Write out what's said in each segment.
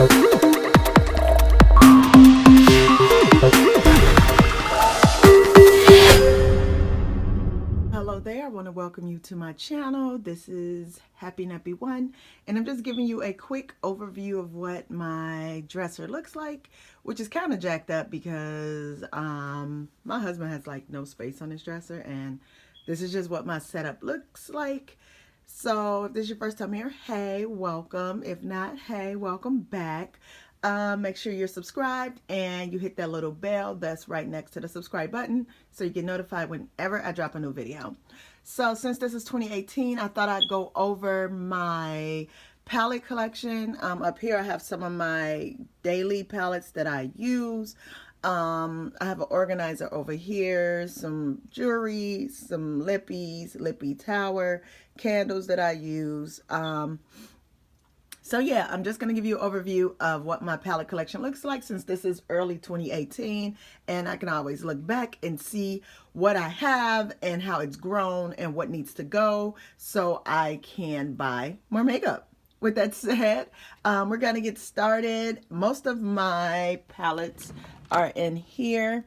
Hello there, I want to welcome you to my channel. This is HappyNappy1, and I'm just giving you a quick overview of what my dresser looks like, which is kind of jacked up because my husband has like no space on his dresser, and this is just what my setup looks like. So if this is your first time here, hey, welcome. If not, hey, welcome back. Make sure you're subscribed and you hit that little bell that's right next to the subscribe button so you get notified whenever I drop a new video. So since this is 2018, I thought I'd go over my palette collection. Up here I have some of my daily palettes that I use. I have an organizer over here, some jewelry, some lippies, lippy tower, candles that I use. So yeah, I'm just going to give you an overview of what my palette collection looks like since this is early 2018, and I can always look back and see what I have and how it's grown and what needs to go so I can buy more makeup. With that said, we're going to get started. Most of my palettes are in here,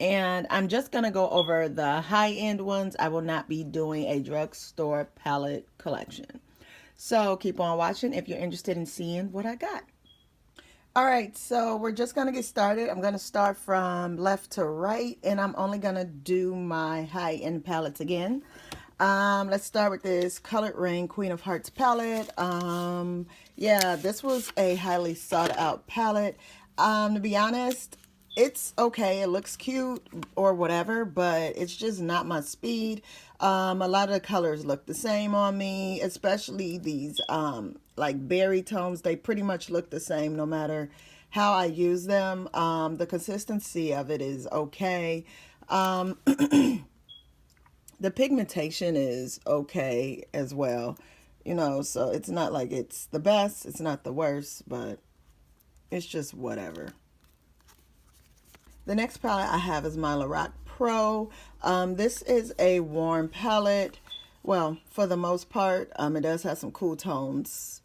and I'm just going to go over the high-end ones. I will not be doing a drugstore palette collection. So keep on watching if you're interested in seeing what I got. All right, so we're just going to get started. I'm going to start from left to right, and I'm only going to do my high-end palettes again. Let's start with this Colored Rain Queen of Hearts palette. Yeah, this was a highly sought out palette. To be honest, it's okay. It looks cute or whatever, but it's just not my speed. A lot of the colors look the same on me, especially these like berry tones. They pretty much look the same no matter how I use them. The consistency of it is okay. The pigmentation is okay as well, you know, so it's not like it's the best, it's not the worst, but it's just whatever. The next palette I have is my Lorac Pro. This is a warm palette. Well, for the most part, it does have some cool tones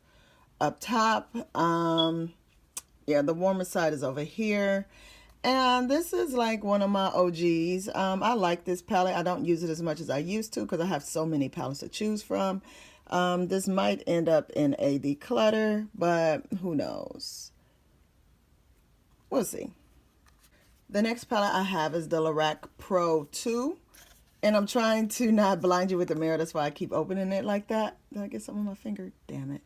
up top. Yeah, the warmer side is over here. And this is like one of my OGs. I like this palette. I don't use it as much as I used to because I have so many palettes to choose from. This might end up in a declutter, but who knows? We'll see. The next palette I have is the Lorac Pro 2. And I'm trying to not blind you with the mirror. That's why I keep opening it like that. Did I get some on my finger? Damn it.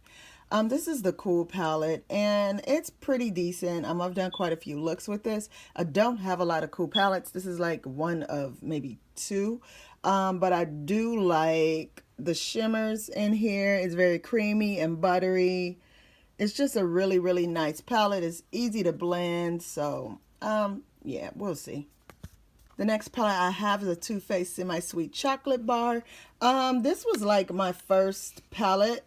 This is the Cool palette, and it's pretty decent. I've done quite a few looks with this. I don't have a lot of Cool palettes. This is like one of maybe two. But I do like the shimmers in here. It's very creamy and buttery. It's just a really, really nice palette. It's easy to blend. So, yeah, we'll see. The next palette I have is a Too Faced Semi-Sweet Chocolate Bar. This was like my first palette.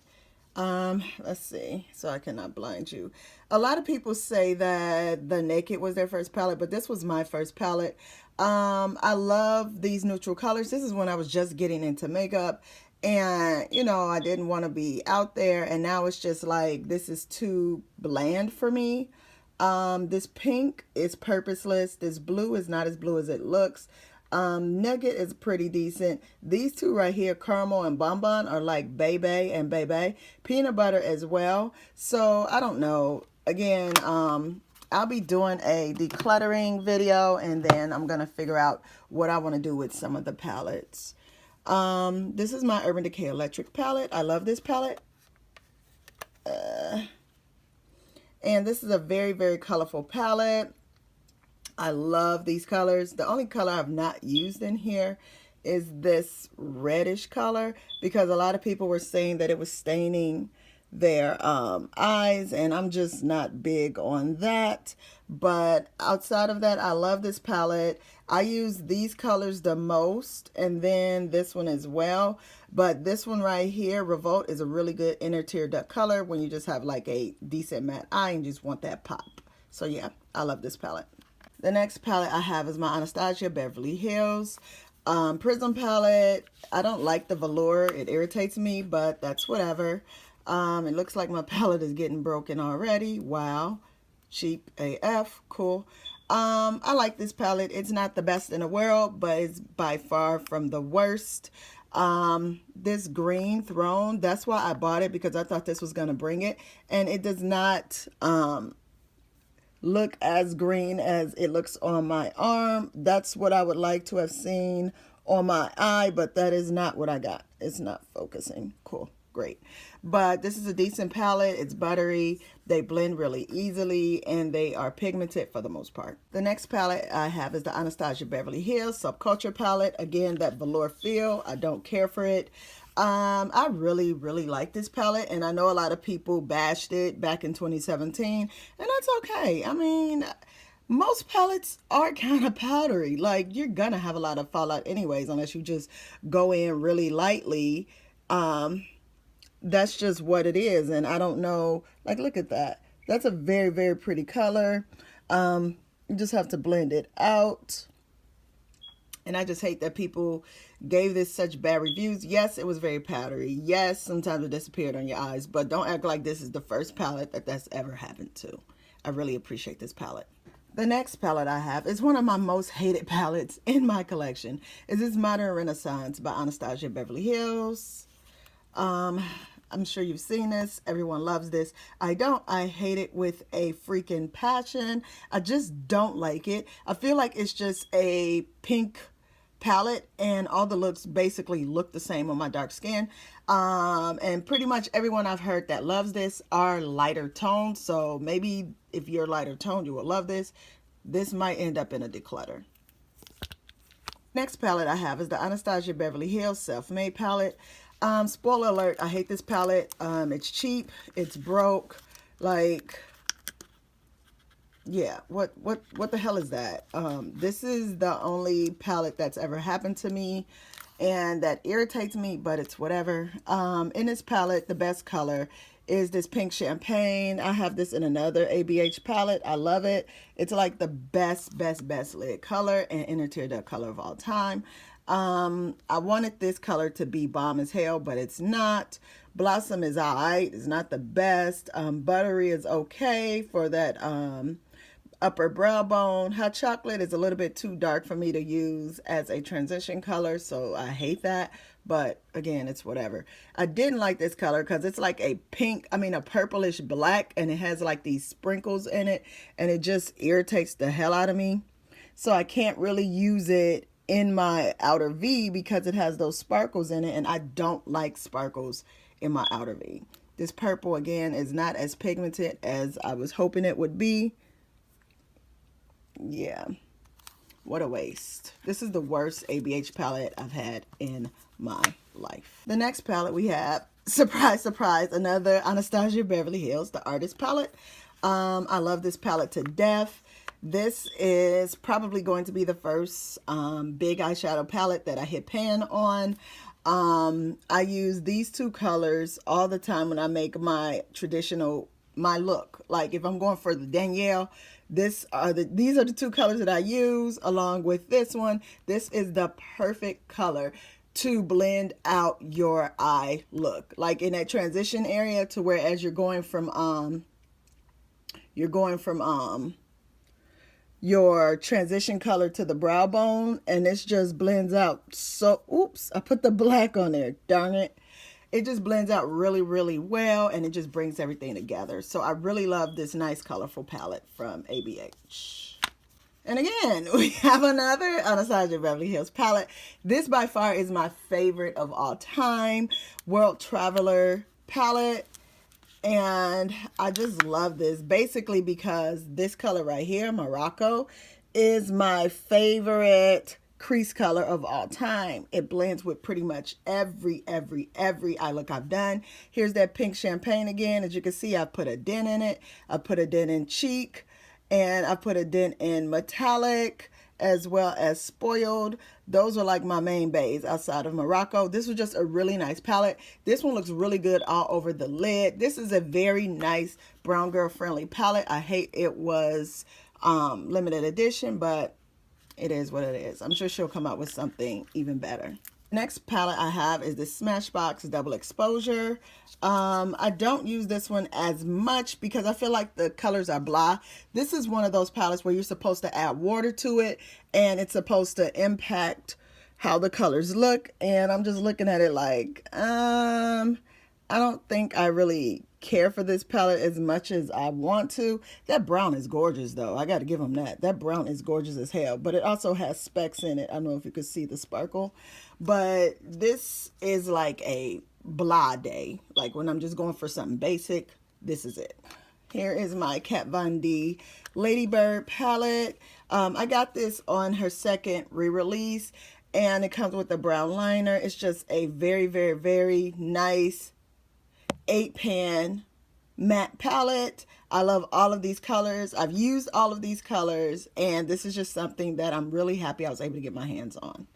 Let's see, so I cannot blind you. A lot of people say that the Naked was their first palette, but this was my first palette. I love these neutral colors. This is when I was just getting into makeup, and you know, I didn't want to be out there, and now it's just like this is too bland for me. This pink is purposeless. This blue is not as blue as it looks. Nugget is pretty decent. These two right here, Caramel and Bonbon, are like Bebe and Bebe. Peanut butter as well. So I don't know. Again, I'll be doing a decluttering video, and then I'm going to figure out what I want to do with some of the palettes. This is my Urban Decay Electric palette. I love this palette. And this is a very, very colorful palette. I love these colors. The only color I've not used in here is this reddish color because a lot of people were saying that it was staining their eyes, and I'm just not big on that. But outside of that, I love this palette. I use these colors the most, and then this one as well. But this one right here, Revolt, is a really good inner tear duct color when you just have like a decent matte eye and just want that pop. So yeah, I love this palette. The next palette I have is my Anastasia Beverly Hills Prism palette. I don't like the velour. It irritates me, but that's whatever. It looks like my palette is getting broken already. Wow. Cheap AF. Cool. I like this palette. It's not the best in the world, but it's by far from the worst. This green throne, that's why I bought it, because I thought this was going to bring it. And it does not look as green as it looks on my arm. That's what I would like to have seen on my eye, but that is not what I got. It's not focusing. Cool. Great. But this is a decent palette. It's buttery. They blend really easily, and they are pigmented for the most part. The next palette I have is the Anastasia Beverly Hills Subculture palette. Again, that velour feel. I don't care for it. I really like this palette, and I know a lot of people bashed it back in 2017, and that's okay. I mean, most palettes are kind of powdery. Like, you're gonna have a lot of fallout anyways, unless you just go in really lightly. That's just what it is. And I don't know, like, look at that. That's a very pretty color. You just have to blend it out. And I just hate that people gave this such bad reviews. Yes, it was very powdery. Yes, sometimes it disappeared on your eyes, but don't act like this is the first palette that's ever happened to. I really appreciate this palette. The next palette I have is one of my most hated palettes in my collection. Is this Modern Renaissance by Anastasia Beverly Hills. I'm sure you've seen this. Everyone loves this. I don't. I hate it with a freaking passion. I just don't like it. I feel like it's just a pink palette, and all the looks basically look the same on my dark skin. And pretty much everyone I've heard that loves this are lighter toned. So maybe if you're lighter toned, you will love this. This might end up in a declutter. Next palette I have is the Anastasia Beverly Hills Self-Made palette. Spoiler alert, I hate this palette. It's cheap, it's broke. Like, yeah, what the hell is that? This is the only palette that's ever happened to me, and that irritates me, but it's whatever. In this palette, the best color is this pink champagne. I have this in another ABH palette. I love it. It's like the best lid color and inner tear duct color of all time. I wanted this color to be bomb as hell, but it's not. Blossom is alright. It's not the best. Buttery is okay for that upper brow bone. Hot chocolate is a little bit too dark for me to use as a transition color, so I hate that. But again, it's whatever. I didn't like this color because it's like a purplish black, and it has like these sprinkles in it, and it just irritates the hell out of me. So I can't really use it in my outer V because it has those sparkles in it, and I don't like sparkles in my outer V. This purple, again, is not as pigmented as I was hoping it would be. Yeah, what a waste. This is the worst ABH palette I've had in my life. The next palette we have, surprise, surprise, another Anastasia Beverly Hills, the Artist palette. I love this palette to death. This is probably going to be the first big eyeshadow palette that I hit pan on. I use these two colors all the time when I make my look. Like if I'm going for the Danielle, these are the two colors that I use along with this one. This is the perfect color to blend out your eye look. Like in that transition area to where as you're going from your transition color to the brow bone, and this just blends out so, oops, I put the black on there, darn it. It just blends out really well, and it just brings everything together. So I really love this nice colorful palette from ABH. And again, we have another Anastasia Beverly Hills palette. This by far is my favorite of all time, World Traveler palette. And I just love this basically because this color right here, Morocco, is my favorite crease color of all time. It blends with pretty much every eye look I've done. Here's that pink champagne again. As you can see, I put a dent in it. I put a dent in cheek, and I put a dent in metallic as well as spoiled. Those are like my main bays outside of Morocco. This was just a really nice palette. This one looks really good all over the lid. This is a very nice brown girl friendly palette. I hate it was limited edition, but it is what it is. I'm sure she'll come out with something even better. Next palette I have is this Smashbox Double Exposure. I don't use this one as much because I feel like the colors are blah. This is one of those palettes where you're supposed to add water to it and it's supposed to impact how the colors look. And I'm just looking at it like, I don't think I really care for this palette as much as I want to. That brown is gorgeous though. I got to give them that. That brown is gorgeous as hell, but it also has specks in it. I don't know if you could see the sparkle, but this is like a blah day. Like when I'm just going for something basic, this is it. Here is my Kat Von D Ladybird palette. I got this on her second re-release and it comes with a brown liner. It's just a very, very, very nice 8-pan matte palette. I love all of these colors. I've used all of these colors and this is just something that I'm really happy I was able to get my hands on.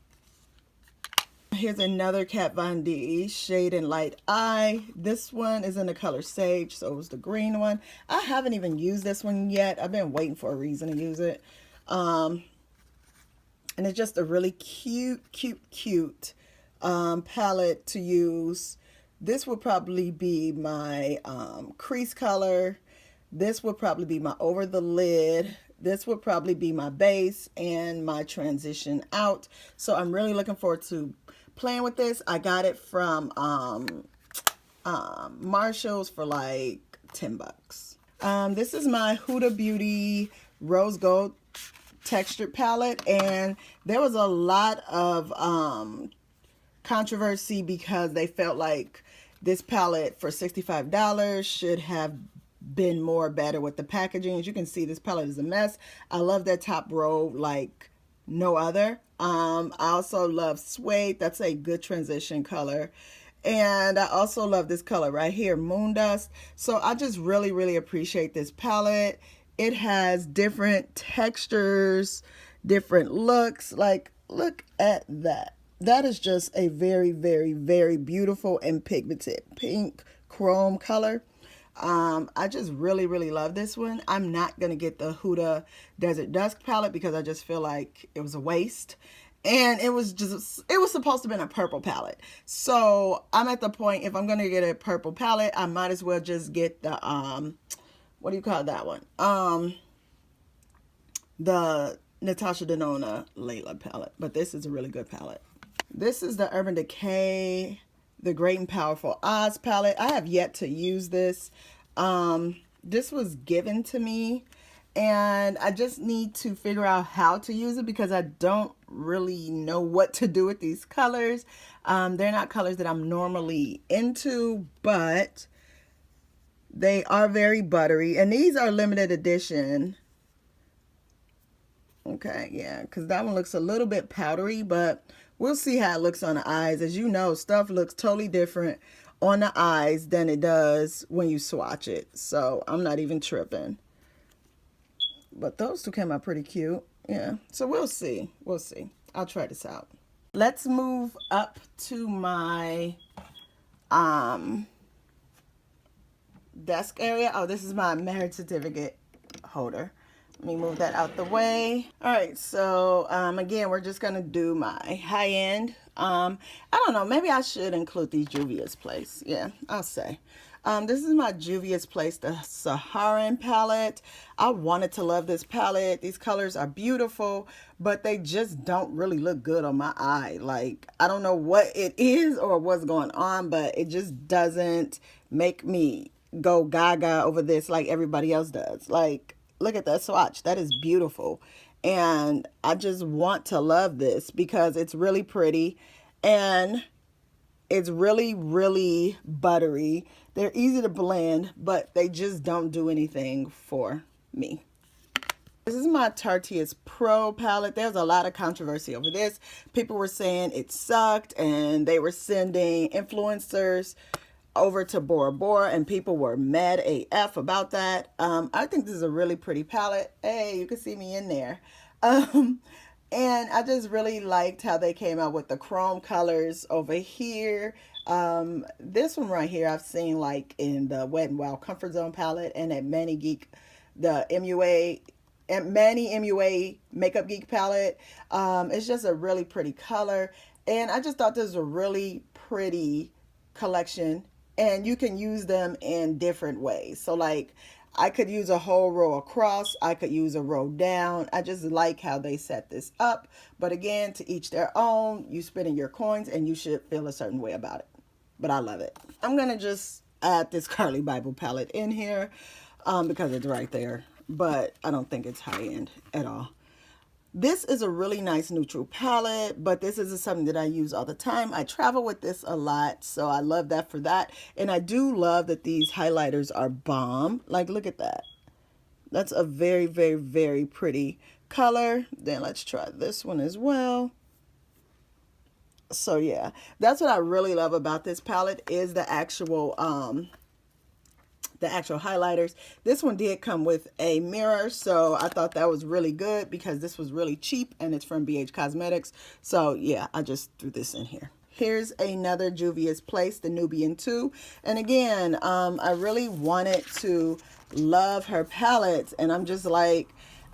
Here's another Kat Von D Shade and Light Eye. This one is in the color Sage, so it was the green one. I haven't even used this one yet. I've been waiting for a reason to use it. And it's just a really cute palette to use. This would probably be my crease color. This would probably be my over the lid. This would probably be my base and my transition out. So I'm really looking forward to playing with this. I got it from Marshall's for like 10 bucks. This is my Huda Beauty Rose Gold textured palette, and there was a lot of controversy because they felt like this palette for $65 should have been more better with the packaging. As you can see, this palette is a mess. I love that top row like no other. I also love Suede. That's a good transition color. And I also love this color right here, Moon Dust. So I just really appreciate this palette. It has different textures, different looks. Like, look at that. That is just a very beautiful and pigmented pink chrome color. I just really love this one. I'm not going to get the Huda Desert Dusk palette because I just feel like it was a waste. And it was supposed to have been a purple palette. So I'm at the point, if I'm going to get a purple palette, I might as well just get the, what do you call that one? The Natasha Denona Layla palette. But this is a really good palette. This is the Urban Decay, the Great and Powerful Oz palette. I have yet to use this. This was given to me and I just need to figure out how to use it because I don't really know what to do with these colors. They're not colors that I'm normally into, but they are very buttery and these are limited edition. Okay, yeah, because that one looks a little bit powdery, but we'll see how it looks on the eyes. As you know, stuff looks totally different on the eyes than it does when you swatch it. So I'm not even tripping. But those two came out pretty cute. Yeah, so we'll see. We'll see. I'll try this out. Let's move up to my desk area. Oh, this is my marriage certificate holder. Let me move that out the way. All right, so again, we're just gonna do my high end. I don't know, maybe I should include these Juvia's Place. Yeah, I'll say. This is my Juvia's Place, the Saharan palette. I wanted to love this palette. These colors are beautiful, but they just don't really look good on my eye. Like, I don't know what it is or what's going on, but it just doesn't make me go gaga over this like everybody else does. Like, look at that swatch. That is beautiful. And I just want to love this because it's really pretty and it's really buttery. They're easy to blend, but they just don't do anything for me. This is my Tarteist Pro palette. There's a lot of controversy over this. People were saying it sucked and they were sending influencers over to Bora Bora and people were mad AF about that. I think this is a really pretty palette. Hey, you can see me in there. And I just really liked how they came out with the chrome colors over here. This one right here I've seen like in the Wet n Wild Comfort Zone palette and at Manny Geek, the Manny MUA Makeup Geek palette. It's just a really pretty color. And I just thought this was a really pretty collection, and you can use them in different ways. So like I could use a whole row across, I could use a row down. I just like how they set this up. But again, to each their own. You spending your coins and you should feel a certain way about it. But I love it. I'm gonna just add this Carly Bible palette in here because it's right there. But I don't think it's high end at all. This is a really nice neutral palette, but this isn't something that I use all the time. I travel with this a lot, so I love that for that. And I do love that these highlighters are bomb. Like, look at that. That's a very, very, very pretty color. Then let's try this one as well. So yeah, that's what I really love about this palette is the actual highlighters. This one did come with a mirror, so I thought that was really good because this was really cheap and it's from BH Cosmetics. So yeah, I just threw this in here. Here's another Juvia's Place, the Nubian 2. And again, I really wanted to love her palettes, and I'm just like,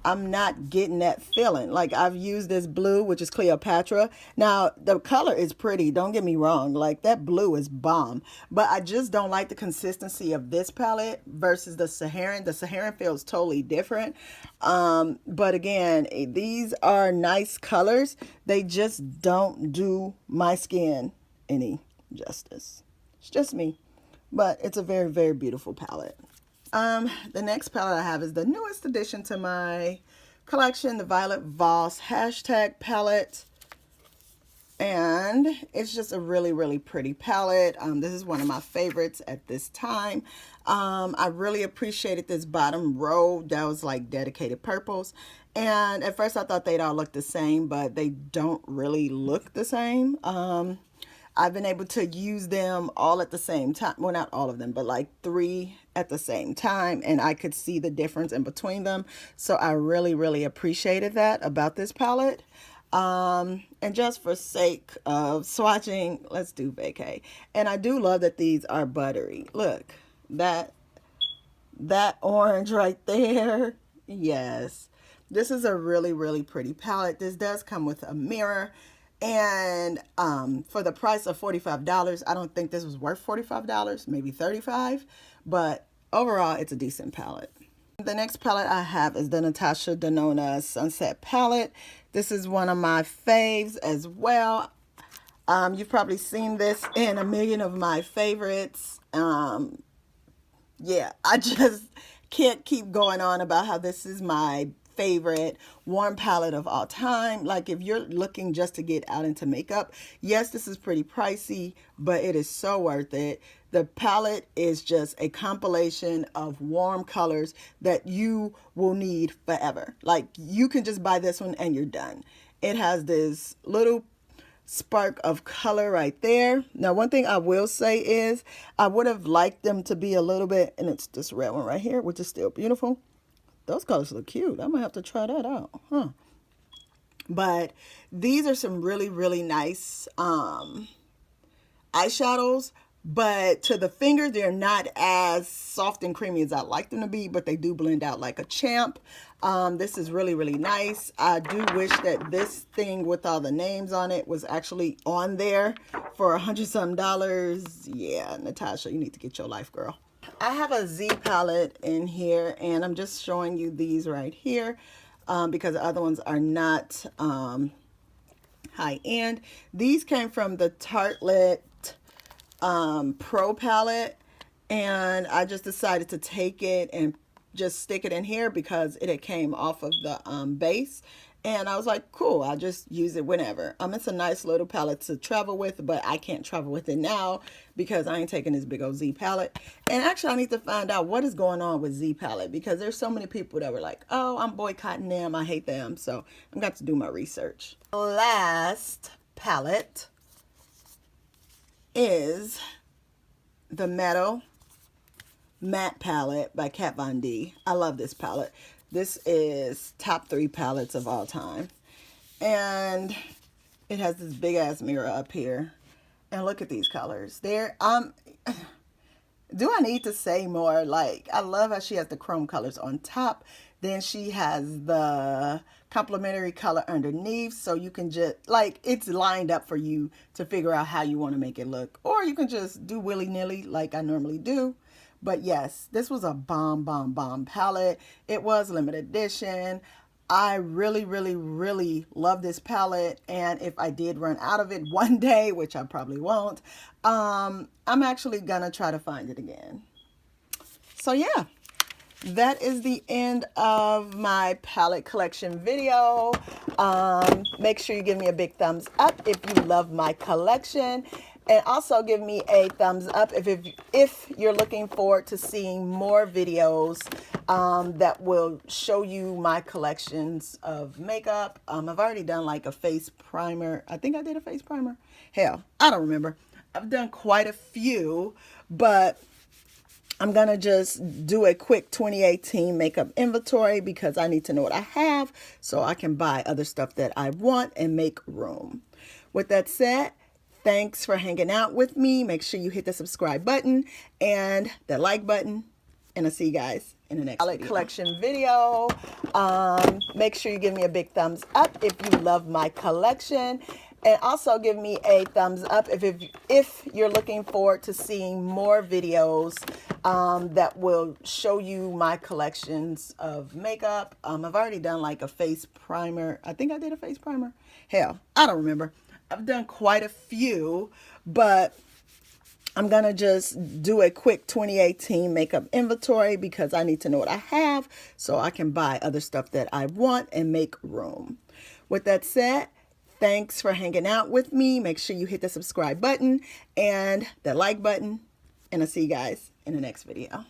I'm not getting that feeling. Like, I've used this blue, which is Cleopatra. Now, the color is pretty. Don't get me wrong. Like, that blue is bomb. But I just don't like the consistency of this palette versus the Saharan. The Saharan feels totally different. But again, these are nice colors. They just don't do my skin any justice. It's just me. But it's a very, very beautiful palette. The next palette I have is the newest addition to my collection, the Violet Voss hashtag palette. And it's just a really, really pretty palette. This is one of my favorites at this time. I really appreciated this bottom row that was like dedicated purples. And at first I thought they'd all look the same, but they don't really look the same. I've been able to use them all at the same time. Well, not all of them, but like 3 at the same time. And I could see the difference in between them. So I really, really appreciated that about this palette. And just for sake of swatching, let's do vacay. And I do love that these are buttery. Look, that orange right there. Yes. This is a really, really pretty palette. This does come with a mirror. And for the price of $45, I don't think this was worth $45, maybe $35, but overall it's a decent palette. The next palette I have is the Natasha Denona Sunset palette. This is one of my faves as well. You've probably seen this in a million of my favorites. Yeah, I just can't keep going on about how this is my favorite warm palette of all time. Like, if you're looking just to get out into makeup, yes, this is pretty pricey, but it is so worth it. The palette is just a compilation of warm colors that you will need forever. Like, you can just buy this one and you're done. It has this little spark of color right there. Now, one thing I will say is I would have liked them to be a little bit, and it's this red one right here, which is still beautiful. Those colors look cute. I might have to try that out, huh? But these are some really, really nice eyeshadows. But to the finger, they're not as soft and creamy as I'd like them to be, but they do blend out like a champ. This is really, really nice. I do wish that this thing with all the names on it was actually on there for $100-something. Yeah, Natasha, you need to get your life, girl. I have a Z palette in here, and I'm just showing you these right here because the other ones are not high end. These came from the Tartelette Pro palette, and I just decided to take it and just stick it in here because it came off of the base. And I was like, cool, I'll just use it whenever. It's a nice little palette to travel with, but I can't travel with it now because I ain't taking this big old Z palette. And actually, I need to find out what is going on with Z palette because there's so many people that were like, oh, I'm boycotting them, I hate them. So I'm going to do my research. Last palette is the Meadow Matte palette by Kat Von D. I love this palette. This is top 3 palettes of all time. And it has this big ass mirror up here. And look at these colors. There, do I need to say more? Like, I love how she has the chrome colors on top. Then she has the complementary color underneath, so you can just, like, it's lined up for you to figure out how you want to make it look. Or you can just do willy-nilly like I normally do. But yes, this was a bomb palette. It was limited edition. I really, really, really love this palette. And if I did run out of it one day, which I probably won't, I'm actually gonna try to find it again. So yeah, that is the end of my palette collection video. Make sure you give me a big thumbs up if you love my collection. And also give me a thumbs up if you're looking forward to seeing more videos that will show you my collections of makeup. I've already done like a face primer. I think I did a face primer. Hell, I don't remember. I've done quite a few, but I'm going to just do a quick 2018 makeup inventory because I need to know what I have so I can buy other stuff that I want and make room. With that said, thanks for hanging out with me. Make sure you hit the subscribe button and the like button. And I'll see you guys in the next palette collection video. Make sure you give me a big thumbs up if you love my collection. And also give me a thumbs up if you're looking forward to seeing more videos that will show you my collections of makeup. I've already done like a face primer. I think I did a face primer. Hell, I don't remember. I've done quite a few, but I'm going to just do a quick 2018 makeup inventory because I need to know what I have so I can buy other stuff that I want and make room. With that said, thanks for hanging out with me. Make sure you hit the subscribe button and the like button. And I'll see you guys in the next video.